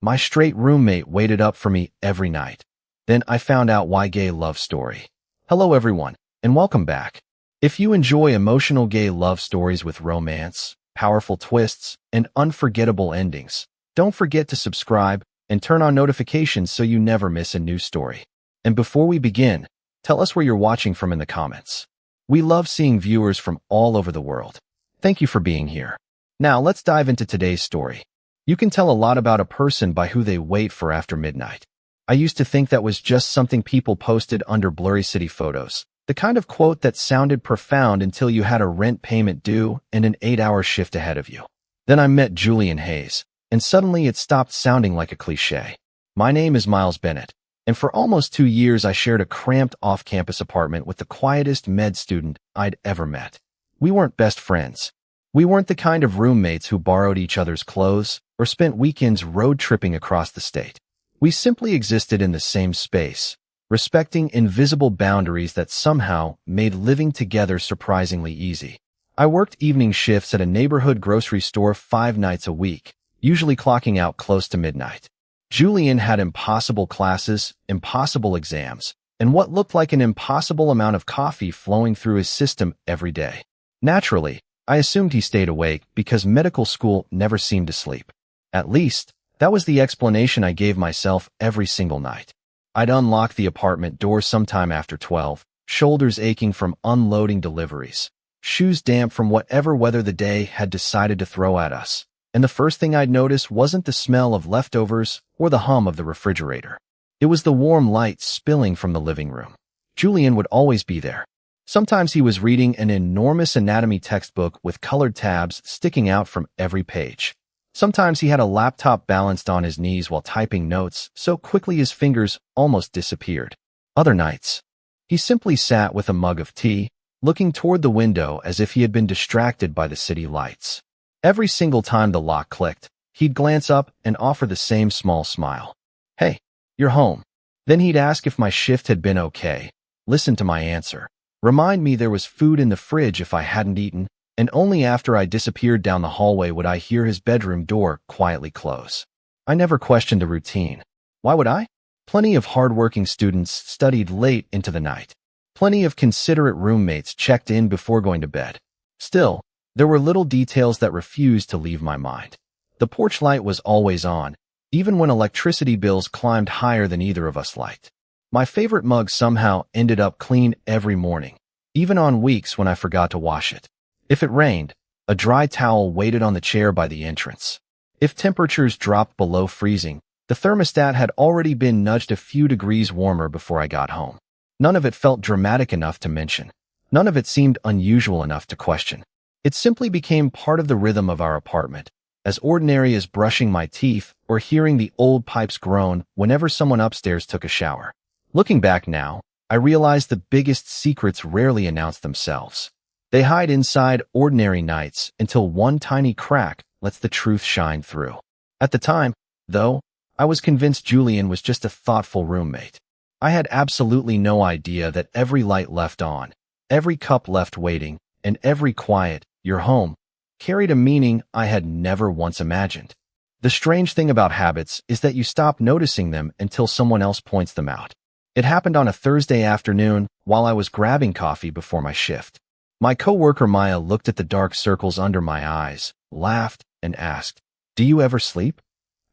My straight roommate waited up for me every night. Then I found out why gay love story. Hello everyone, and welcome back. If you enjoy emotional gay love stories with romance, powerful twists, and unforgettable endings, don't forget to subscribe and turn on notifications so you never miss a new story. And before we begin, tell us where you're watching from in the comments. We love seeing viewers from all over the world. Thank you for being here. Now let's dive into today's story. You can tell a lot about a person by who they wait for after midnight. I used to think that was just something people posted under blurry city photos. The kind of quote that sounded profound until you had a rent payment due and an 8-hour shift ahead of you. Then I met Julian Hayes, and suddenly it stopped sounding like a cliche. My name is Miles Bennett, and for almost 2 years I shared a cramped off-campus apartment with the quietest med student I'd ever met. We weren't best friends. We weren't the kind of roommates who borrowed each other's clothes or spent weekends road tripping across the state. We simply existed in the same space, respecting invisible boundaries that somehow made living together surprisingly easy. I worked evening shifts at a neighborhood grocery store 5 nights a week, usually clocking out close to midnight. Julian had impossible classes, impossible exams, and what looked like an impossible amount of coffee flowing through his system every day. Naturally, I assumed he stayed awake because medical school never seemed to sleep. At least, that was the explanation I gave myself every single night. I'd unlock the apartment door sometime after 12, shoulders aching from unloading deliveries, shoes damp from whatever weather the day had decided to throw at us. And the first thing I'd notice wasn't the smell of leftovers or the hum of the refrigerator. It was the warm light spilling from the living room. Julian would always be there. Sometimes he was reading an enormous anatomy textbook with colored tabs sticking out from every page. Sometimes he had a laptop balanced on his knees while typing notes so quickly his fingers almost disappeared. Other nights, he simply sat with a mug of tea, looking toward the window as if he had been distracted by the city lights. Every single time the lock clicked, he'd glance up and offer the same small smile. "Hey, you're home." Then he'd ask if my shift had been okay, listen to my answer, remind me there was food in the fridge if I hadn't eaten, and only after I disappeared down the hallway would I hear his bedroom door quietly close. I never questioned the routine. Why would I? Plenty of hardworking students studied late into the night. Plenty of considerate roommates checked in before going to bed. Still, there were little details that refused to leave my mind. The porch light was always on, even when electricity bills climbed higher than either of us liked. My favorite mug somehow ended up clean every morning, even on weeks when I forgot to wash it. If it rained, a dry towel waited on the chair by the entrance. If temperatures dropped below freezing, the thermostat had already been nudged a few degrees warmer before I got home. None of it felt dramatic enough to mention. None of it seemed unusual enough to question. It simply became part of the rhythm of our apartment, as ordinary as brushing my teeth or hearing the old pipes groan whenever someone upstairs took a shower. Looking back now, I realize the biggest secrets rarely announce themselves. They hide inside ordinary nights until one tiny crack lets the truth shine through. At the time, though, I was convinced Julian was just a thoughtful roommate. I had absolutely no idea that every light left on, every cup left waiting, and every quiet, "you're home," carried a meaning I had never once imagined. The strange thing about habits is that you stop noticing them until someone else points them out. It happened on a Thursday afternoon while I was grabbing coffee before my shift. My coworker Maya looked at the dark circles under my eyes, laughed, and asked, "Do you ever sleep?"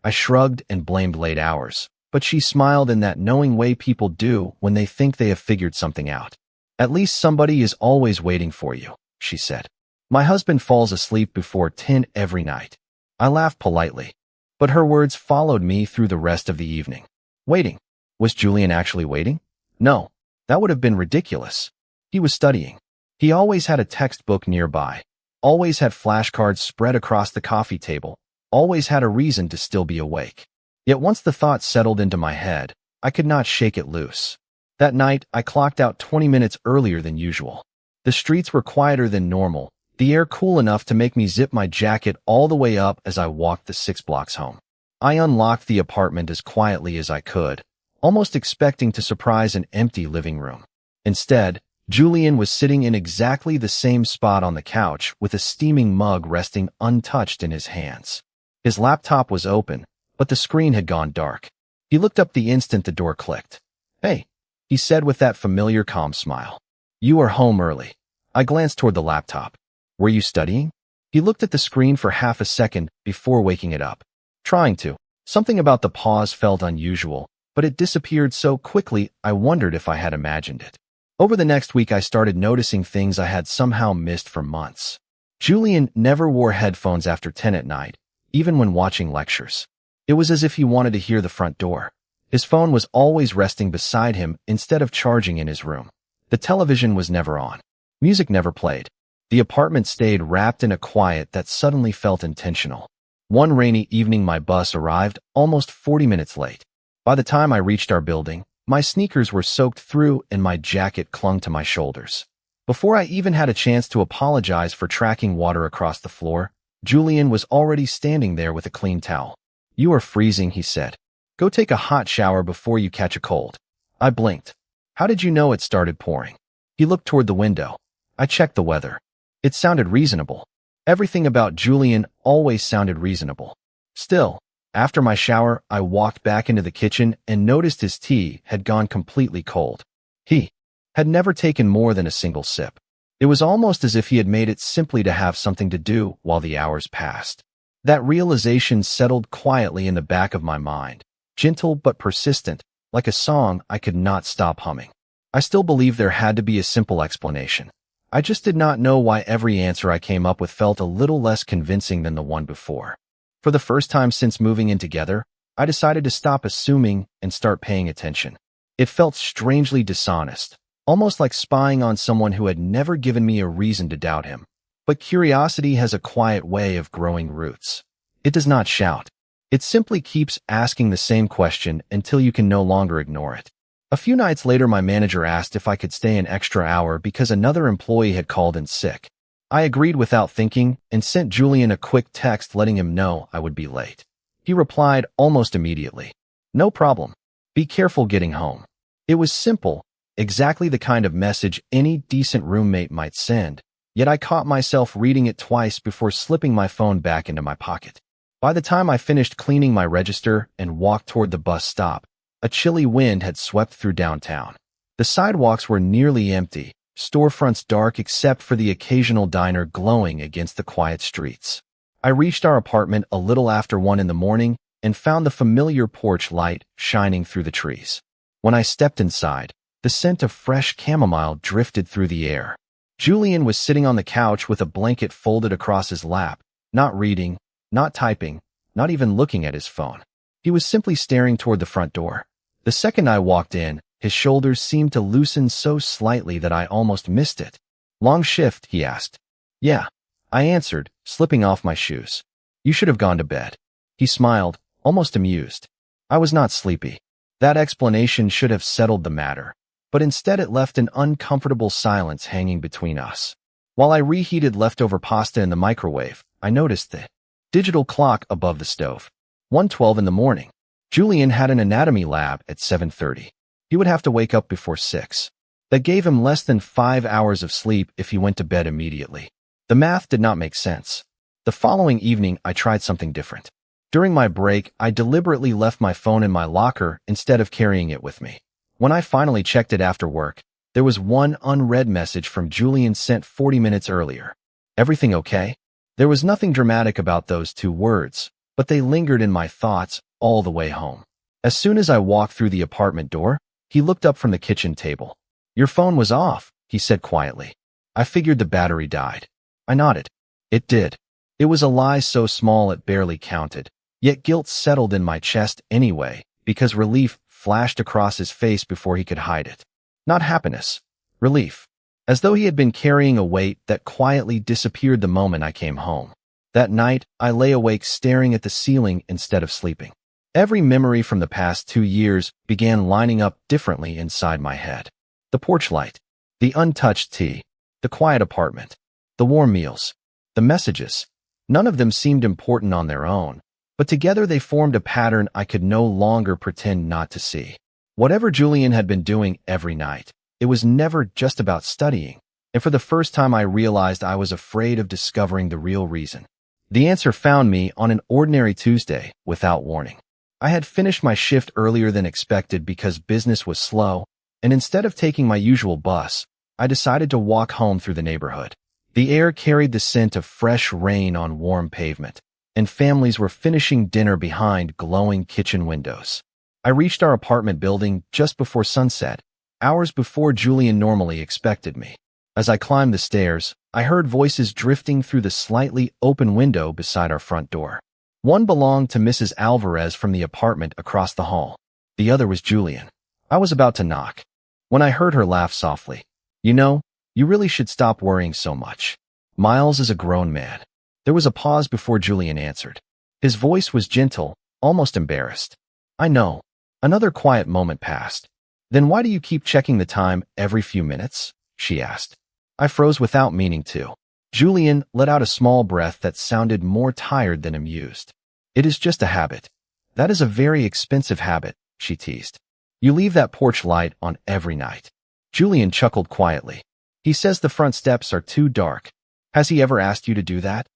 I shrugged and blamed late hours, but she smiled in that knowing way people do when they think they have figured something out. "At least somebody is always waiting for you," she said. "My husband falls asleep before 10 every night." I laughed politely, but her words followed me through the rest of the evening. Waiting. Was Julian actually waiting? No, that would have been ridiculous. He was studying. He always had a textbook nearby, always had flashcards spread across the coffee table, always had a reason to still be awake. Yet once the thought settled into my head, I could not shake it loose. That night, I clocked out 20 minutes earlier than usual. The streets were quieter than normal, the air cool enough to make me zip my jacket all the way up as I walked the 6 blocks home. I unlocked the apartment as quietly as I could, almost expecting to surprise an empty living room. Instead, Julian was sitting in exactly the same spot on the couch with a steaming mug resting untouched in his hands. His laptop was open, but the screen had gone dark. He looked up the instant the door clicked. "Hey," he said with that familiar calm smile. "You are home early." I glanced toward the laptop. "Were you studying?" He looked at the screen for half a second before waking it up. "Trying to." Something about the pause felt unusual, but it disappeared so quickly I wondered if I had imagined it. Over the next week I started noticing things I had somehow missed for months. Julian never wore headphones after 10 at night, even when watching lectures. It was as if he wanted to hear the front door. His phone was always resting beside him instead of charging in his room. The television was never on. Music never played. The apartment stayed wrapped in a quiet that suddenly felt intentional. One rainy evening my bus arrived, almost 40 minutes late. By the time I reached our building, my sneakers were soaked through and my jacket clung to my shoulders. Before I even had a chance to apologize for tracking water across the floor, Julian was already standing there with a clean towel. "You are freezing," he said. "Go take a hot shower before you catch a cold." I blinked. "How did you know it started pouring?" He looked toward the window. I checked the weather. It sounded reasonable. Everything about Julian always sounded reasonable. Still, after my shower, I walked back into the kitchen and noticed his tea had gone completely cold. He had never taken more than a single sip. It was almost as if he had made it simply to have something to do while the hours passed. That realization settled quietly in the back of my mind, gentle but persistent, like a song I could not stop humming. I still believed there had to be a simple explanation. I just did not know why every answer I came up with felt a little less convincing than the one before. For the first time since moving in together, I decided to stop assuming and start paying attention. It felt strangely dishonest, almost like spying on someone who had never given me a reason to doubt him. But curiosity has a quiet way of growing roots. It does not shout. It simply keeps asking the same question until you can no longer ignore it. A few nights later, my manager asked if I could stay an extra hour because another employee had called in sick. I agreed without thinking and sent Julian a quick text letting him know I would be late. He replied almost immediately, "No problem. Be careful getting home." It was simple, exactly the kind of message any decent roommate might send, yet I caught myself reading it twice before slipping my phone back into my pocket. By the time I finished cleaning my register and walked toward the bus stop, a chilly wind had swept through downtown. The sidewalks were nearly empty, storefronts dark except for the occasional diner glowing against the quiet streets. I reached our apartment a little after 1 in the morning and found the familiar porch light shining through the trees. When I stepped inside, the scent of fresh chamomile drifted through the air. Julian was sitting on the couch with a blanket folded across his lap, not reading, not typing, not even looking at his phone. He was simply staring toward the front door. The second I walked in, his shoulders seemed to loosen so slightly that I almost missed it. "Long shift?" he asked. "Yeah," I answered, slipping off my shoes. "You should have gone to bed." He smiled, almost amused. I was not sleepy. That explanation should have settled the matter, but instead it left an uncomfortable silence hanging between us. While I reheated leftover pasta in the microwave, I noticed the digital clock above the stove. 1:12 in the morning. Julian had an anatomy lab at 7:30. He would have to wake up before 6. That gave him less than 5 hours of sleep if he went to bed immediately. The math did not make sense. The following evening, I tried something different. During my break, I deliberately left my phone in my locker instead of carrying it with me. When I finally checked it after work, there was one unread message from Julian sent 40 minutes earlier. "Everything okay?" There was nothing dramatic about those 2 words, but they lingered in my thoughts all the way home. As soon as I walked through the apartment door, he looked up from the kitchen table. "Your phone was off," he said quietly. "I figured the battery died." I nodded. It did. It was a lie so small it barely counted, yet guilt settled in my chest anyway, because relief flashed across his face before he could hide it. Not happiness. Relief. As though he had been carrying a weight that quietly disappeared the moment I came home. That night, I lay awake staring at the ceiling instead of sleeping. Every memory from the past 2 years began lining up differently inside my head. The porch light, the untouched tea, the quiet apartment, the warm meals, the messages. None of them seemed important on their own, but together they formed a pattern I could no longer pretend not to see. Whatever Julian had been doing every night, it was never just about studying, and for the first time I realized I was afraid of discovering the real reason. The answer found me on an ordinary Tuesday without warning. I had finished my shift earlier than expected because business was slow, and instead of taking my usual bus, I decided to walk home through the neighborhood. The air carried the scent of fresh rain on warm pavement, and families were finishing dinner behind glowing kitchen windows. I reached our apartment building just before sunset, hours before Julian normally expected me. As I climbed the stairs, I heard voices drifting through the slightly open window beside our front door. One belonged to Mrs. Alvarez from the apartment across the hall. The other was Julian. I was about to knock when I heard her laugh softly. "You know, you really should stop worrying so much. Miles is a grown man." There was a pause before Julian answered. His voice was gentle, almost embarrassed. "I know." Another quiet moment passed. "Then why do you keep checking the time every few minutes?" she asked. I froze without meaning to. Julian let out a small breath that sounded more tired than amused. "It is just a habit." "That is a very expensive habit," she teased. "You leave that porch light on every night." Julian chuckled quietly. "He says the front steps are too dark. Has he ever asked you to do that?"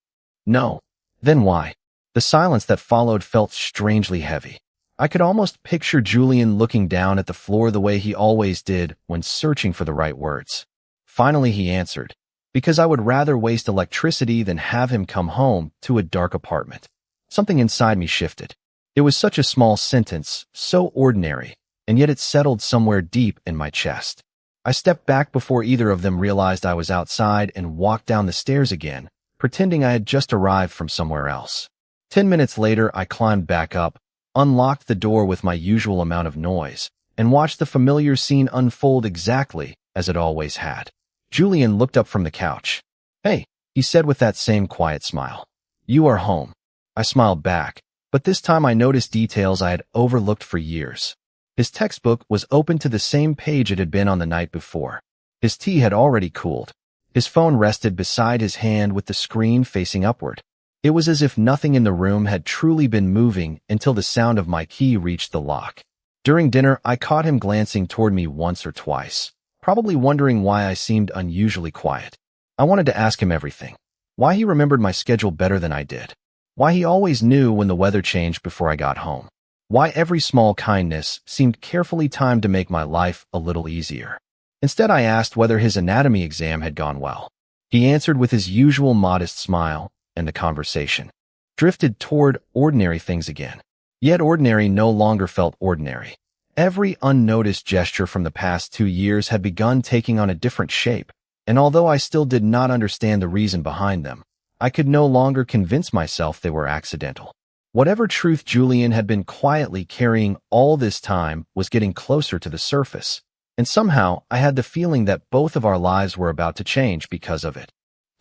"No." "Then why?" The silence that followed felt strangely heavy. I could almost picture Julian looking down at the floor the way he always did when searching for the right words. Finally he answered, "Because I would rather waste electricity than have him come home to a dark apartment." Something inside me shifted. It was such a small sentence, so ordinary, and yet it settled somewhere deep in my chest. I stepped back before either of them realized I was outside and walked down the stairs again, pretending I had just arrived from somewhere else. 10 minutes later, I climbed back up, unlocked the door with my usual amount of noise, and watched the familiar scene unfold exactly as it always had. Julian looked up from the couch. "Hey," he said with that same quiet smile. "You are home." I smiled back, but this time I noticed details I had overlooked for years. His textbook was open to the same page it had been on the night before. His tea had already cooled. His phone rested beside his hand with the screen facing upward. It was as if nothing in the room had truly been moving until the sound of my key reached the lock. During dinner, I caught him glancing toward me once or twice, probably wondering why I seemed unusually quiet. I wanted to ask him everything. Why he remembered my schedule better than I did. Why he always knew when the weather changed before I got home. Why every small kindness seemed carefully timed to make my life a little easier. Instead, I asked whether his anatomy exam had gone well. He answered with his usual modest smile, and the conversation drifted toward ordinary things again. Yet ordinary no longer felt ordinary. Every unnoticed gesture from the past 2 years had begun taking on a different shape, and although I still did not understand the reason behind them, I could no longer convince myself they were accidental. Whatever truth Julian had been quietly carrying all this time was getting closer to the surface, and somehow I had the feeling that both of our lives were about to change because of it.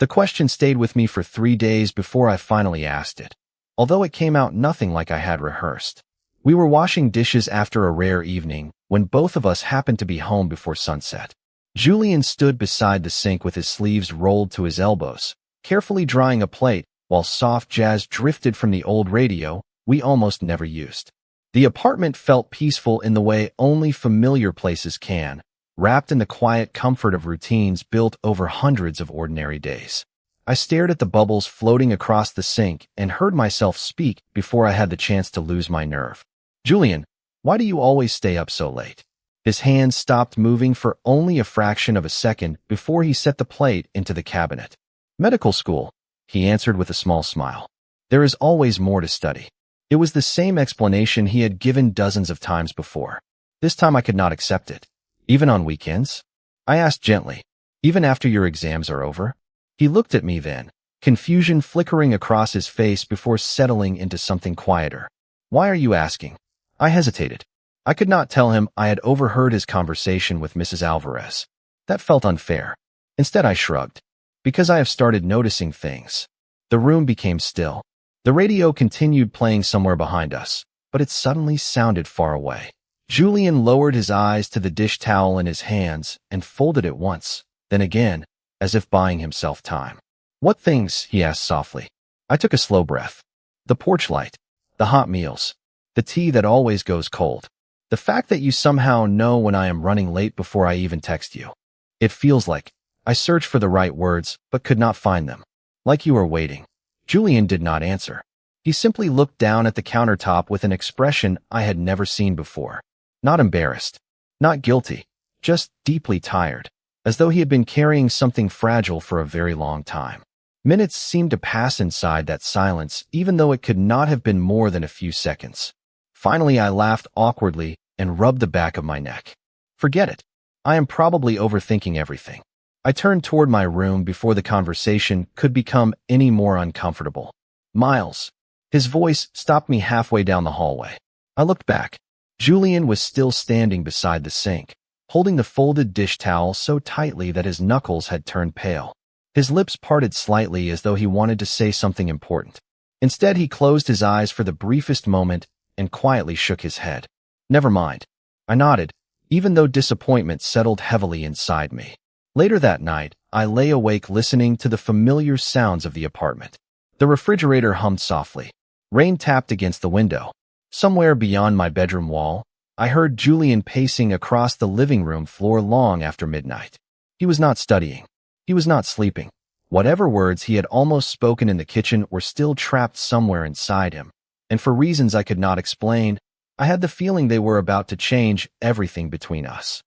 The question stayed with me for 3 days before I finally asked it, although it came out nothing like I had rehearsed. We were washing dishes after a rare evening when both of us happened to be home before sunset. Julian stood beside the sink with his sleeves rolled to his elbows, carefully drying a plate, while soft jazz drifted from the old radio we almost never used. The apartment felt peaceful in the way only familiar places can, wrapped in the quiet comfort of routines built over hundreds of ordinary days. I stared at the bubbles floating across the sink and heard myself speak before I had the chance to lose my nerve. "Julian, why do you always stay up so late?" His hands stopped moving for only a fraction of a second before he set the plate into the cabinet. "Medical school," he answered with a small smile. "There is always more to study." It was the same explanation he had given dozens of times before. This time I could not accept it. "Even on weekends?" I asked gently. "Even after your exams are over?" He looked at me then, confusion flickering across his face before settling into something quieter. "Why are you asking?" I hesitated. I could not tell him I had overheard his conversation with Mrs. Alvarez. That felt unfair. Instead, I shrugged. "Because I have started noticing things." The room became still. The radio continued playing somewhere behind us, but it suddenly sounded far away. Julian lowered his eyes to the dish towel in his hands and folded it once, then again, as if buying himself time. "What things?" he asked softly. I took a slow breath. "The porch light, the hot meals, the tea that always goes cold, the fact that you somehow know when I am running late before I even text you. It feels like." I searched for the right words, but could not find them. "Like you are waiting." Julian did not answer. He simply looked down at the countertop with an expression I had never seen before. Not embarrassed, not guilty, just deeply tired, as though he had been carrying something fragile for a very long time. Minutes seemed to pass inside that silence, even though it could not have been more than a few seconds. Finally, I laughed awkwardly and rubbed the back of my neck. Forget it. I am probably overthinking everything. I turned toward my room before the conversation could become any more uncomfortable. Miles. His voice stopped me halfway down the hallway. I looked back. Julian was still standing beside the sink, holding the folded dish towel so tightly that his knuckles had turned pale. His lips parted slightly as though he wanted to say something important. Instead, he closed his eyes for the briefest moment and quietly shook his head. Never mind. I nodded, even though disappointment settled heavily inside me. Later that night, I lay awake listening to the familiar sounds of the apartment. The refrigerator hummed softly. Rain tapped against the window. Somewhere beyond my bedroom wall, I heard Julian pacing across the living room floor long after midnight. He was not studying. He was not sleeping. Whatever words he had almost spoken in the kitchen were still trapped somewhere inside him, and for reasons I could not explain, I had the feeling they were about to change everything between us.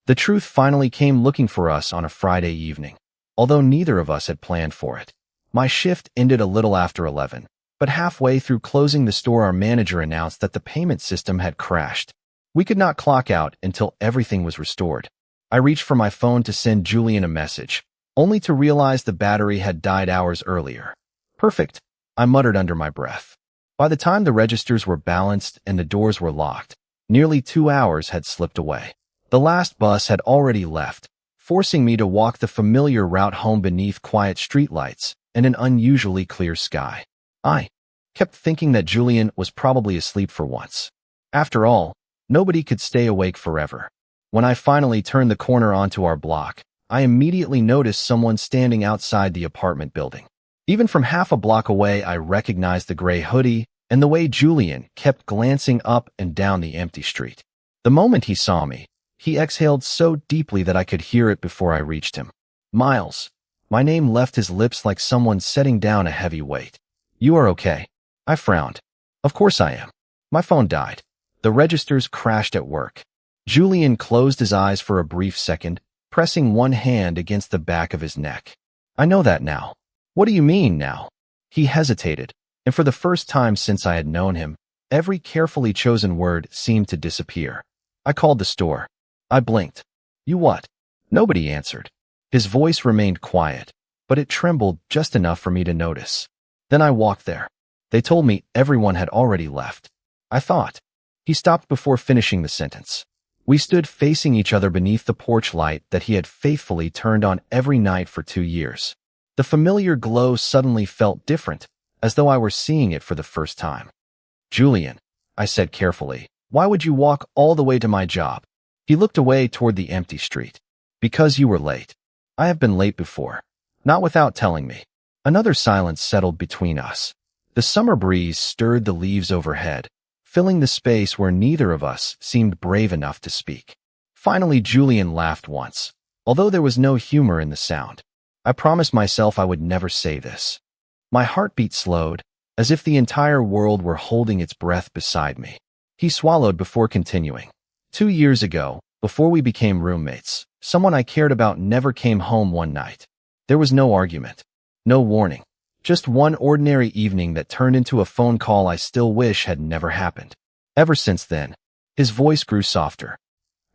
The truth finally came looking for us on a Friday evening, although neither of us had planned for it. My shift ended a little after 11, but halfway through closing the store, our manager announced that the payment system had crashed. We could not clock out until everything was restored. I reached for my phone to send Julian a message, only to realize the battery had died hours earlier. Perfect, I muttered under my breath. By the time the registers were balanced and the doors were locked, nearly 2 hours had slipped away. The last bus had already left, forcing me to walk the familiar route home beneath quiet streetlights and an unusually clear sky. I kept thinking that Julian was probably asleep for once. After all, nobody could stay awake forever. When I finally turned the corner onto our block, I immediately noticed someone standing outside the apartment building. Even from half a block away, I recognized the gray hoodie and the way Julian kept glancing up and down the empty street. The moment he saw me, he exhaled so deeply that I could hear it before I reached him. Miles. My name left his lips like someone setting down a heavy weight. You are okay. I frowned. Of course I am. My phone died. The registers crashed at work. Julian closed his eyes for a brief second, pressing one hand against the back of his neck. I know that now. What do you mean now? He hesitated, and for the first time since I had known him, every carefully chosen word seemed to disappear. I called the store. I blinked. You what? Nobody answered. His voice remained quiet, but it trembled just enough for me to notice. Then I walked there. They told me everyone had already left. I thought. He stopped before finishing the sentence. We stood facing each other beneath the porch light that he had faithfully turned on every night for 2 years. The familiar glow suddenly felt different, as though I were seeing it for the first time. Julian, I said carefully, why would you walk all the way to my job? He looked away toward the empty street. Because you were late. I have been late before. Not without telling me. Another silence settled between us. The summer breeze stirred the leaves overhead, filling the space where neither of us seemed brave enough to speak. Finally, Julian laughed once, although there was no humor in the sound. I promised myself I would never say this. My heartbeat slowed, as if the entire world were holding its breath beside me. He swallowed before continuing. 2 years ago, before we became roommates, someone I cared about never came home one night. There was no argument, no warning. Just one ordinary evening that turned into a phone call I still wish had never happened. Ever since then, his voice grew softer.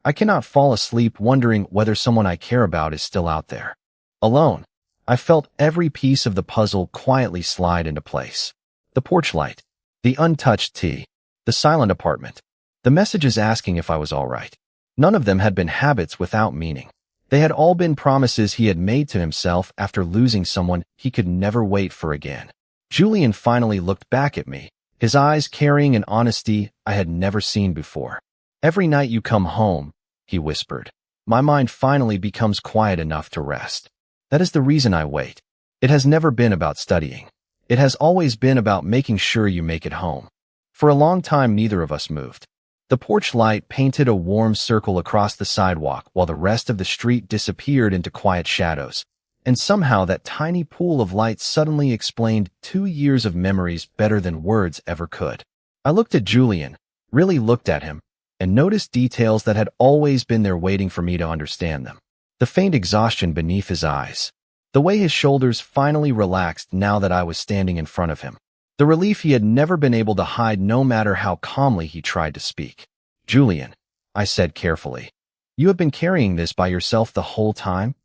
I cannot fall asleep wondering whether someone I care about is still out there. Alone, I felt every piece of the puzzle quietly slide into place. The porch light, the untouched tea, the silent apartment, the messages asking if I was all right. None of them had been habits without meaning. They had all been promises he had made to himself after losing someone he could never wait for again. Julian finally looked back at me, his eyes carrying an honesty I had never seen before. Every night you come home, he whispered. My mind finally becomes quiet enough to rest. That is the reason I wait. It has never been about studying. It has always been about making sure you make it home. For a long time, neither of us moved. The porch light painted a warm circle across the sidewalk while the rest of the street disappeared into quiet shadows, and somehow that tiny pool of light suddenly explained 2 years of memories better than words ever could. I looked at Julian, really looked at him, and noticed details that had always been there waiting for me to understand them. The faint exhaustion beneath his eyes, the way his shoulders finally relaxed now that I was standing in front of him, the relief he had never been able to hide no matter how calmly he tried to speak. "Julian," I said carefully, "you have been carrying this by yourself the whole time?"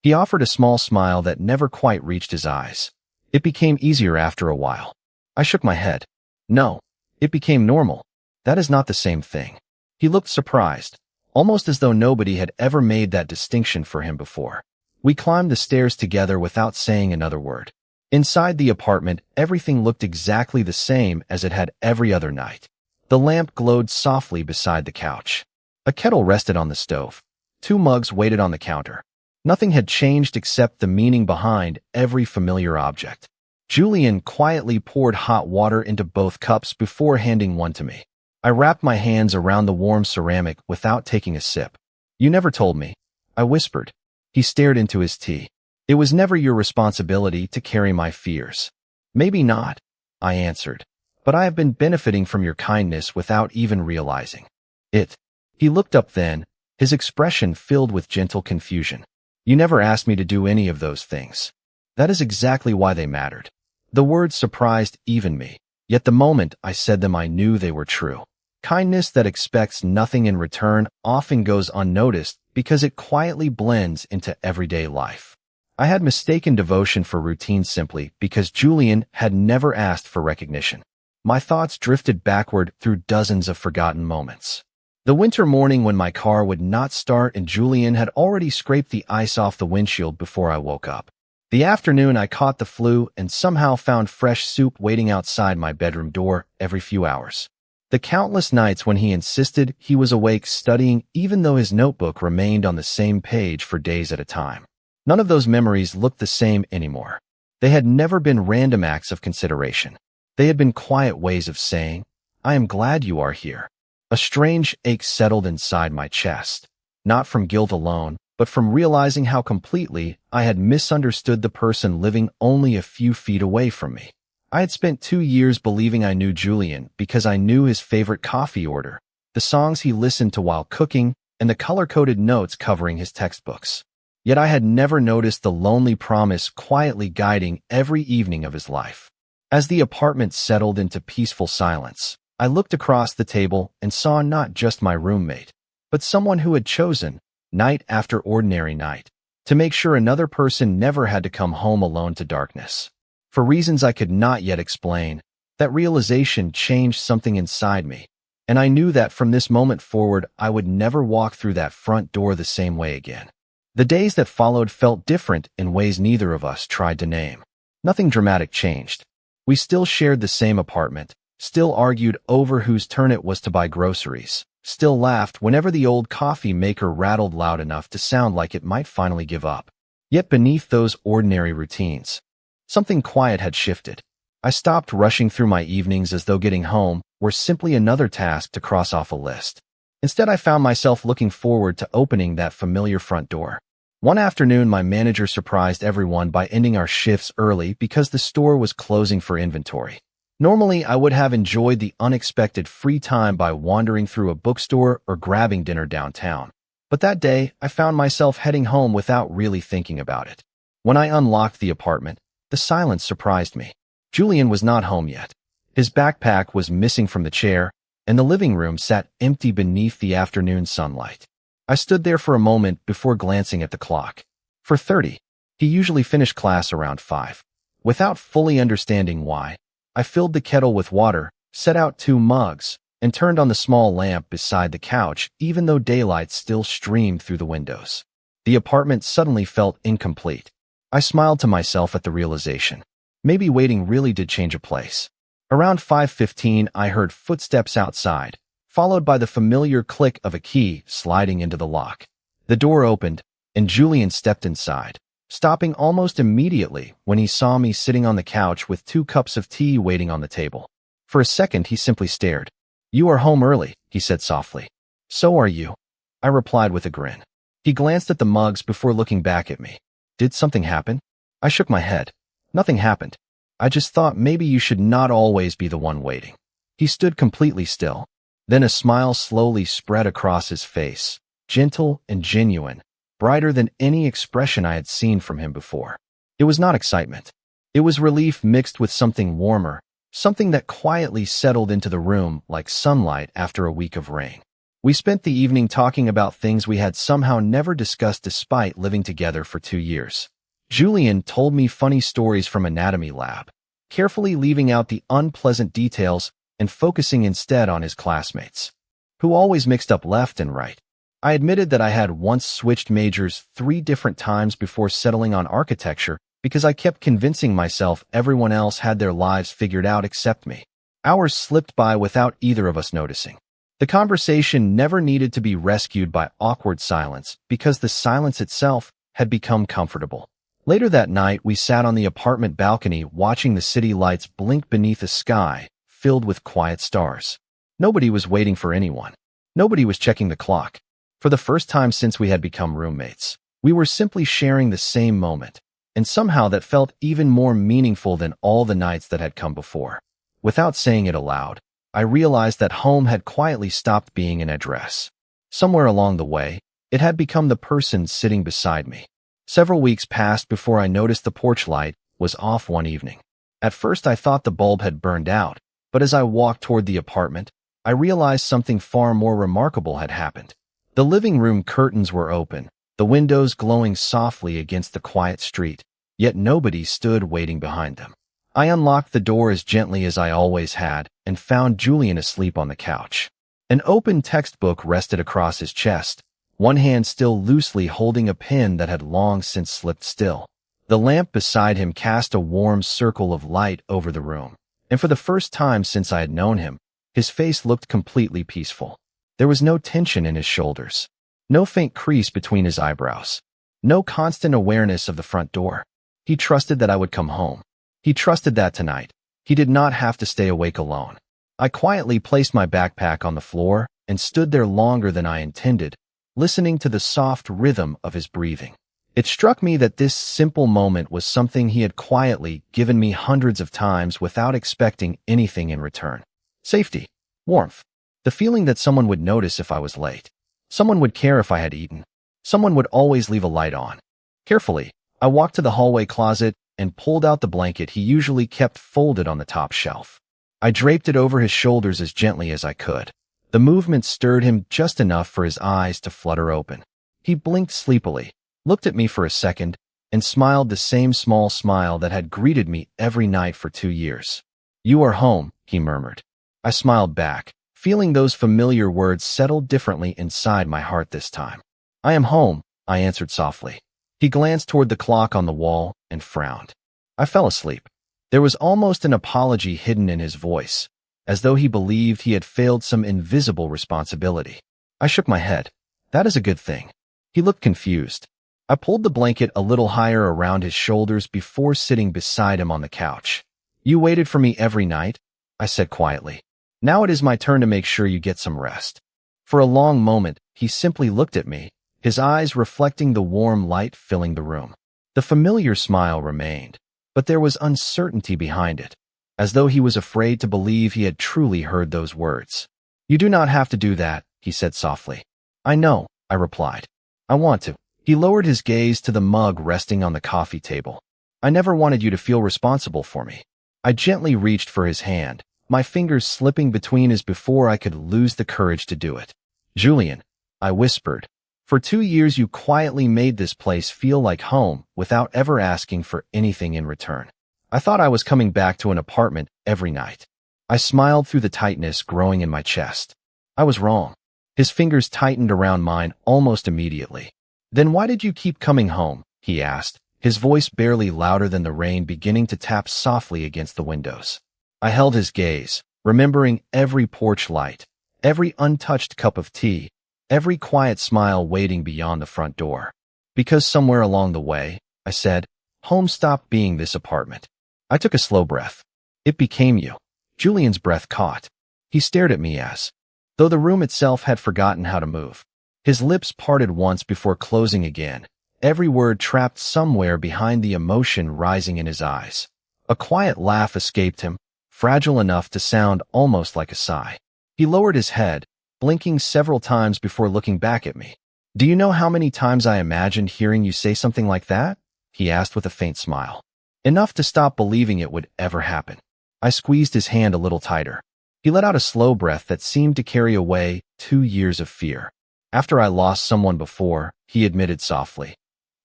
He offered a small smile that never quite reached his eyes. "It became easier after a while." I shook my head. "No, it became normal. That is not the same thing." He looked surprised, almost as though nobody had ever made that distinction for him before. We climbed the stairs together without saying another word. Inside the apartment, everything looked exactly the same as it had every other night. The lamp glowed softly beside the couch. A kettle rested on the stove. 2 mugs waited on the counter. Nothing had changed except the meaning behind every familiar object. Julian quietly poured hot water into both cups before handing one to me. I wrapped my hands around the warm ceramic without taking a sip. "You never told me," I whispered. He stared into his tea. "It was never your responsibility to carry my fears." "Maybe not," I answered, "but I have been benefiting from your kindness without even realizing it." He looked up then, his expression filled with gentle confusion. "You never asked me to do any of those things." That is exactly why they mattered. The words surprised even me, yet the moment I said them I knew they were true. Kindness that expects nothing in return often goes unnoticed because it quietly blends into everyday life. I had mistaken devotion for routine simply because Julian had never asked for recognition. My thoughts drifted backward through dozens of forgotten moments. The winter morning when my car would not start and Julian had already scraped the ice off the windshield before I woke up. The afternoon I caught the flu and somehow found fresh soup waiting outside my bedroom door every few hours. The countless nights when he insisted he was awake studying even though his notebook remained on the same page for days at a time. None of those memories looked the same anymore. They had never been random acts of consideration. They had been quiet ways of saying, "I am glad you are here." A strange ache settled inside my chest, not from guilt alone, but from realizing how completely I had misunderstood the person living only a few feet away from me. I had spent 2 years believing I knew Julian because I knew his favorite coffee order, the songs he listened to while cooking, and the color-coded notes covering his textbooks. Yet I had never noticed the lonely promise quietly guiding every evening of his life. As the apartment settled into peaceful silence, I looked across the table and saw not just my roommate, but someone who had chosen, night after ordinary night, to make sure another person never had to come home alone to darkness. For reasons I could not yet explain, that realization changed something inside me, and I knew that from this moment forward I would never walk through that front door the same way again. The days that followed felt different in ways neither of us tried to name. Nothing dramatic changed. We still shared the same apartment, still argued over whose turn it was to buy groceries, still laughed whenever the old coffee maker rattled loud enough to sound like it might finally give up. Yet beneath those ordinary routines, something quiet had shifted. I stopped rushing through my evenings as though getting home were simply another task to cross off a list. Instead, I found myself looking forward to opening that familiar front door. One afternoon, my manager surprised everyone by ending our shifts early because the store was closing for inventory. Normally, I would have enjoyed the unexpected free time by wandering through a bookstore or grabbing dinner downtown. But that day, I found myself heading home without really thinking about it. When I unlocked the apartment, the silence surprised me. Julian was not home yet. His backpack was missing from the chair, and the living room sat empty beneath the afternoon sunlight. I stood there for a moment before glancing at the clock. 4:30. He usually finished class around 5. Without fully understanding why, I filled the kettle with water, set out 2 mugs, and turned on the small lamp beside the couch even though daylight still streamed through the windows. The apartment suddenly felt incomplete. I smiled to myself at the realization. Maybe waiting really did change a place. Around 5:15, I heard footsteps outside, followed by the familiar click of a key sliding into the lock. The door opened, and Julian stepped inside, stopping almost immediately when he saw me sitting on the couch with 2 cups of tea waiting on the table. For a second, he simply stared. "You are home early," he said softly. "So are you," I replied with a grin. He glanced at the mugs before looking back at me. Did something happen? I shook my head. Nothing happened. I just thought maybe you should not always be the one waiting. He stood completely still. Then a smile slowly spread across his face, gentle and genuine, brighter than any expression I had seen from him before. It was not excitement. It was relief mixed with something warmer, something that quietly settled into the room like sunlight after a week of rain. We spent the evening talking about things we had somehow never discussed despite living together for 2 years. Julian told me funny stories from anatomy lab, carefully leaving out the unpleasant details and focusing instead on his classmates, who always mixed up left and right. I admitted that I had once switched majors 3 different times before settling on architecture because I kept convincing myself everyone else had their lives figured out except me. Hours slipped by without either of us noticing. The conversation never needed to be rescued by awkward silence because the silence itself had become comfortable. Later that night, we sat on the apartment balcony watching the city lights blink beneath a sky filled with quiet stars. Nobody was waiting for anyone. Nobody was checking the clock. For the first time since we had become roommates, we were simply sharing the same moment, and somehow that felt even more meaningful than all the nights that had come before. Without saying it aloud, I realized that home had quietly stopped being an address. Somewhere along the way, it had become the person sitting beside me. Several weeks passed before I noticed the porch light was off one evening. At first I thought the bulb had burned out, but as I walked toward the apartment, I realized something far more remarkable had happened. The living room curtains were open, the windows glowing softly against the quiet street, yet nobody stood waiting behind them. I unlocked the door as gently as I always had and found Julian asleep on the couch. An open textbook rested across his chest, one hand still loosely holding a pen that had long since slipped still. The lamp beside him cast a warm circle of light over the room, and for the first time since I had known him, his face looked completely peaceful. There was no tension in his shoulders, no faint crease between his eyebrows, no constant awareness of the front door. He trusted that I would come home. He trusted that tonight he did not have to stay awake alone. I quietly placed my backpack on the floor and stood there longer than I intended, listening to the soft rhythm of his breathing. It struck me that this simple moment was something he had quietly given me hundreds of times without expecting anything in return. Safety, warmth, the feeling that someone would notice if I was late. Someone would care if I had eaten. Someone would always leave a light on. Carefully, I walked to the hallway closet and pulled out the blanket he usually kept folded on the top shelf. I draped it over his shoulders as gently as I could. The movement stirred him just enough for his eyes to flutter open. He blinked sleepily, looked at me for a second, and smiled the same small smile that had greeted me every night for 2 years. "You are home," he murmured. I smiled back, feeling those familiar words settle differently inside my heart this time. "I am home," I answered softly. He glanced toward the clock on the wall and frowned. I fell asleep. There was almost an apology hidden in his voice, as though he believed he had failed some invisible responsibility. I shook my head. "That is a good thing." He looked confused. I pulled the blanket a little higher around his shoulders before sitting beside him on the couch. "You waited for me every night," I said quietly. "Now it is my turn to make sure you get some rest." For a long moment, he simply looked at me, his eyes reflecting the warm light filling the room. The familiar smile remained, but there was uncertainty behind it, as though he was afraid to believe he had truly heard those words. "You do not have to do that," he said softly. "I know," I replied. "I want to." He lowered his gaze to the mug resting on the coffee table. "I never wanted you to feel responsible for me." I gently reached for his hand, my fingers slipping between his before I could lose the courage to do it. "Julian," I whispered, "for 2 years you quietly made this place feel like home without ever asking for anything in return. I thought I was coming back to an apartment every night." I smiled through the tightness growing in my chest. I was wrong. His fingers tightened around mine almost immediately. "Then why did you keep coming home?" he asked, his voice barely louder than the rain beginning to tap softly against the windows. I held his gaze, remembering every porch light, every untouched cup of tea, every quiet smile waiting beyond the front door. "Because somewhere along the way," I said, "home stopped being this apartment." I took a slow breath. "It became you." Julian's breath caught. He stared at me as though the room itself had forgotten how to move. His lips parted once before closing again, every word trapped somewhere behind the emotion rising in his eyes. A quiet laugh escaped him, fragile enough to sound almost like a sigh. He lowered his head, blinking several times before looking back at me. "Do you know how many times I imagined hearing you say something like that?" he asked with a faint smile. Enough to stop believing it would ever happen. I squeezed his hand a little tighter. He let out a slow breath that seemed to carry away 2 years of fear. "After I lost someone before," he admitted softly,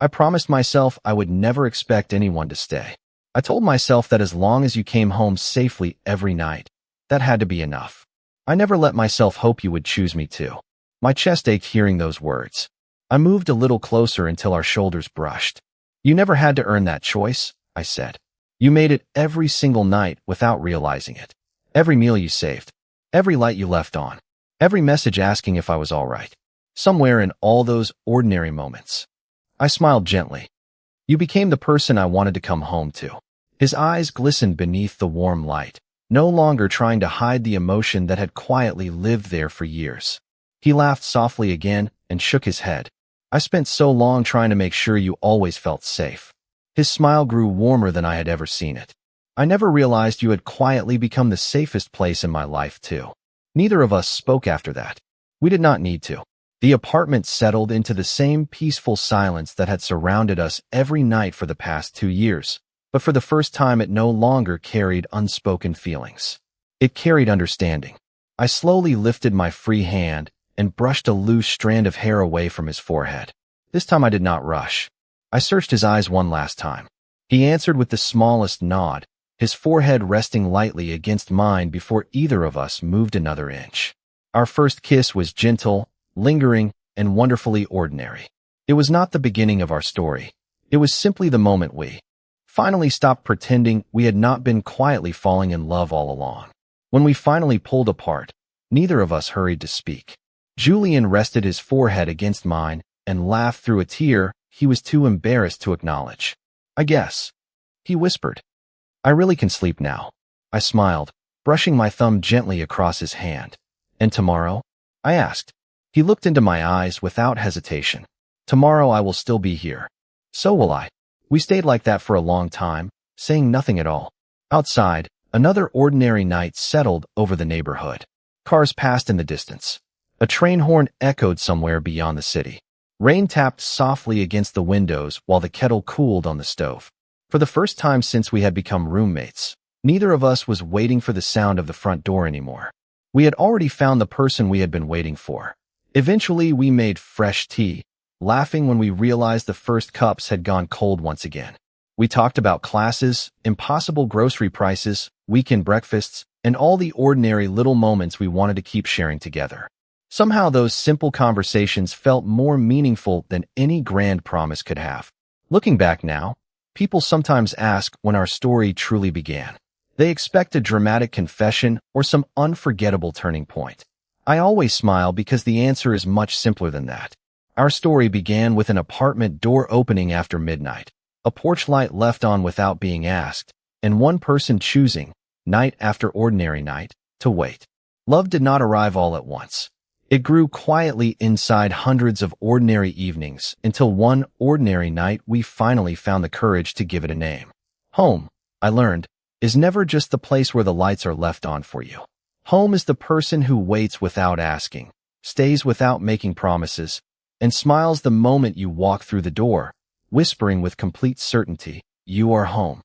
"I promised myself I would never expect anyone to stay. I told myself that as long as you came home safely every night, that had to be enough. I never let myself hope you would choose me too." My chest ached hearing those words. I moved a little closer until our shoulders brushed. "You never had to earn that choice," I said. "You made it every single night without realizing it. Every meal you saved, every light you left on, every message asking if I was all right. Somewhere in all those ordinary moments." I smiled gently. "You became the person I wanted to come home to." His eyes glistened beneath the warm light, no longer trying to hide the emotion that had quietly lived there for years. He laughed softly again and shook his head. "I spent so long trying to make sure you always felt safe." His smile grew warmer than I had ever seen it. "I never realized you had quietly become the safest place in my life, too." Neither of us spoke after that. We did not need to. The apartment settled into the same peaceful silence that had surrounded us every night for the past 2 years, but for the first time it no longer carried unspoken feelings. It carried understanding. I slowly lifted my free hand and brushed a loose strand of hair away from his forehead. This time I did not rush. I searched his eyes one last time. He answered with the smallest nod, his forehead resting lightly against mine before either of us moved another inch. Our first kiss was gentle, lingering, and wonderfully ordinary. It was not the beginning of our story. It was simply the moment we finally stopped pretending we had not been quietly falling in love all along. When we finally pulled apart, neither of us hurried to speak. Julian rested his forehead against mine and laughed through a tear he was too embarrassed to acknowledge. "I guess," he whispered. "I really can sleep now." I smiled, brushing my thumb gently across his hand. "And tomorrow?" I asked. He looked into my eyes without hesitation. "Tomorrow I will still be here." "So will I." We stayed like that for a long time, saying nothing at all. Outside, another ordinary night settled over the neighborhood. Cars passed in the distance. A train horn echoed somewhere beyond the city. Rain tapped softly against the windows while the kettle cooled on the stove. For the first time since we had become roommates, neither of us was waiting for the sound of the front door anymore. We had already found the person we had been waiting for. Eventually, we made fresh tea, laughing when we realized the first cups had gone cold once again. We talked about classes, impossible grocery prices, weekend breakfasts, and all the ordinary little moments we wanted to keep sharing together. Somehow those simple conversations felt more meaningful than any grand promise could have. Looking back now, people sometimes ask when our story truly began. They expect a dramatic confession or some unforgettable turning point. I always smile because the answer is much simpler than that. Our story began with an apartment door opening after midnight, a porch light left on without being asked, and one person choosing, night after ordinary night, to wait. Love did not arrive all at once. It grew quietly inside hundreds of ordinary evenings until one ordinary night we finally found the courage to give it a name. Home, I learned, is never just the place where the lights are left on for you. Home is the person who waits without asking, stays without making promises, and smiles the moment you walk through the door, whispering with complete certainty, "You are home."